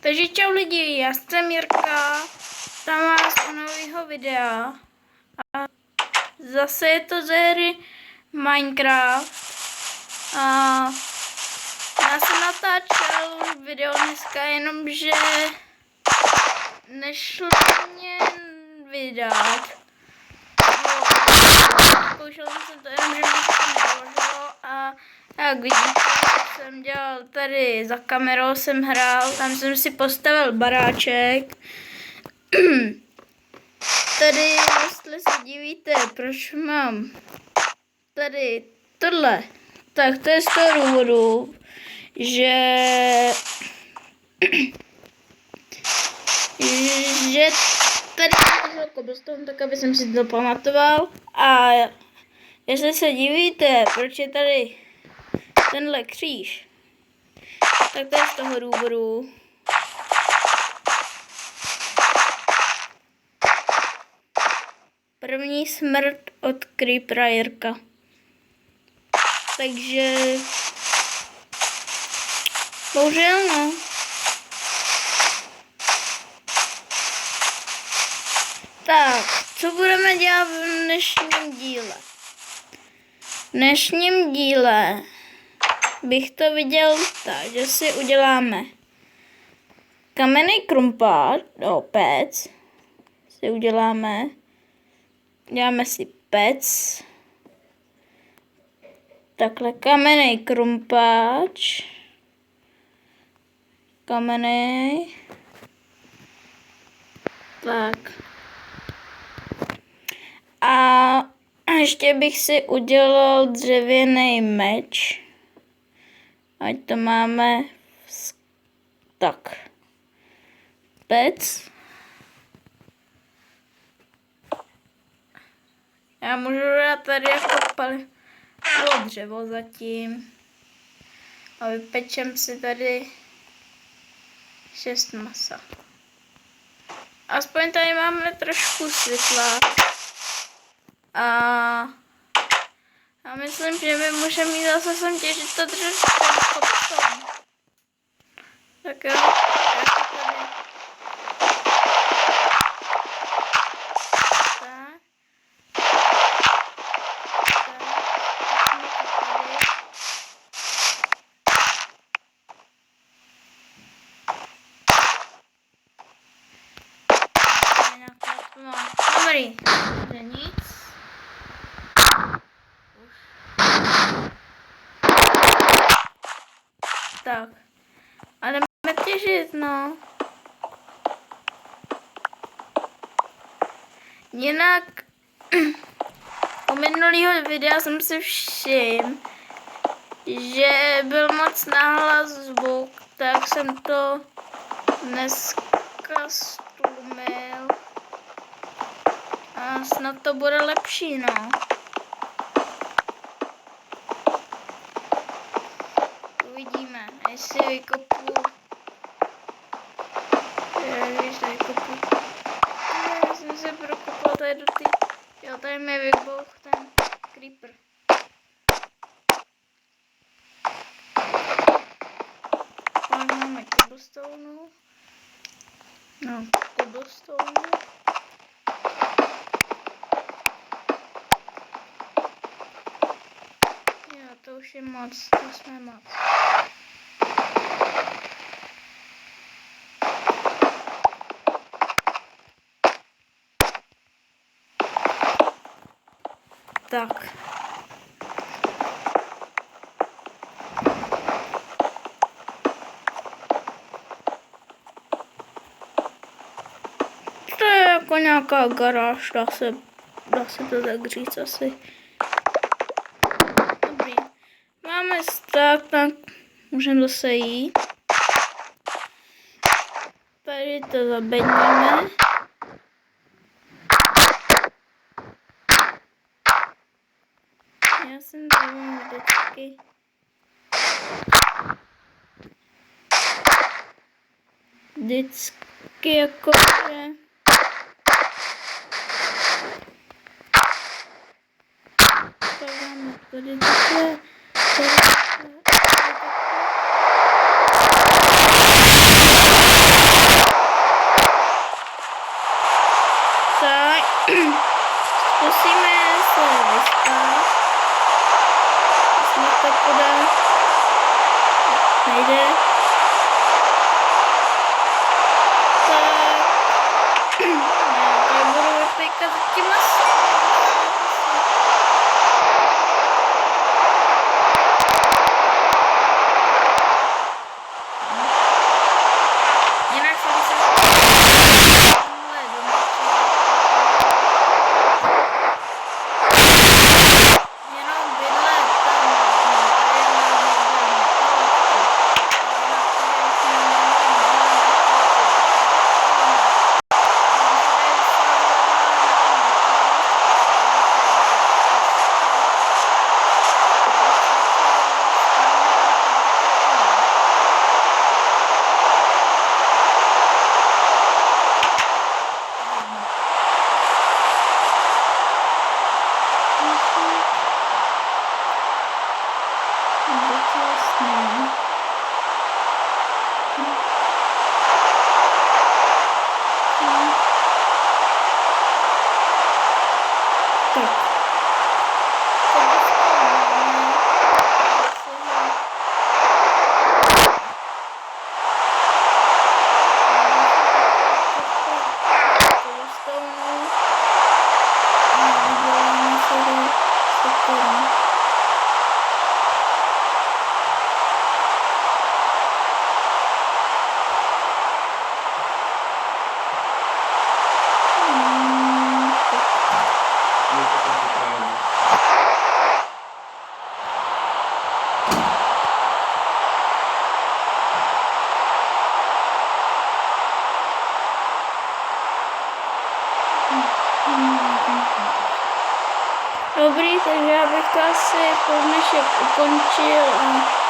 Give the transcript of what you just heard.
Takže čau lidi, já jsem Jirka, tam vás u nového videa a zase je to ze hry Minecraft a já jsem natáčel video dneska, jenomže nešlo mě vydat. Zkoušel jsem to, jenomže mě to nedoložilo a jak vidíte, jsem dělal tady za kamerou, jsem hrál, tam jsem si postavil baráček. Tady, jestli se divíte, proč mám tady tohle, tak to je z toho důvodu, že tady jsem cobblestone, tak aby jsem si to pamatoval. A jestli se divíte, proč je tady tenhle kříž, tak to je z toho důvodu, první smrt od Creepera Jirka. Takže bohužel no. Tak, co budeme dělat v dnešním díle? V dnešním díle bych to viděl tak, že si uděláme kamenný krumpář, pec si uděláme si pec, takhle kamenný krumpáč, kamenný, tak. A ještě bych si udělal dřevěný meč, ať to máme tak. Pec. Já můžu dát tady jako palivo dřevo zatím. A vypečem si tady 6 masa. Aspoň tady máme trošku světla. A myslím, že my můžeme mít zase sem těžit to dřevko potom. Tak jo, já to tady. Dobrý, to nic. Tak, a jdeme těžit, no. Jinak, u minulého videa jsem si všiml, že byl moc nahlas zvuk, tak jsem to dneska stlumil. A snad to bude lepší, no. Uvidíme, jestli vykopu. Já jsem se prokopal tady do ty. Jo, tady mi vybouch ten creeper. Pak máme cobblestone. No, cobblestone. To už je moc, to jsme moc. Tak. To je jako nějaká garáž, dá se to tak říct asi. Tak můžeme zase jít. Tady to zabedníme. Já jsem tady vždycky. Vždycky jakože. To dáme tady takhle. nejde. Tak, já budu vypíkat tím asi. Jinak jsem se jenom bydlet tam. Dobrý, takže já bych to asi po dnešek ukončil a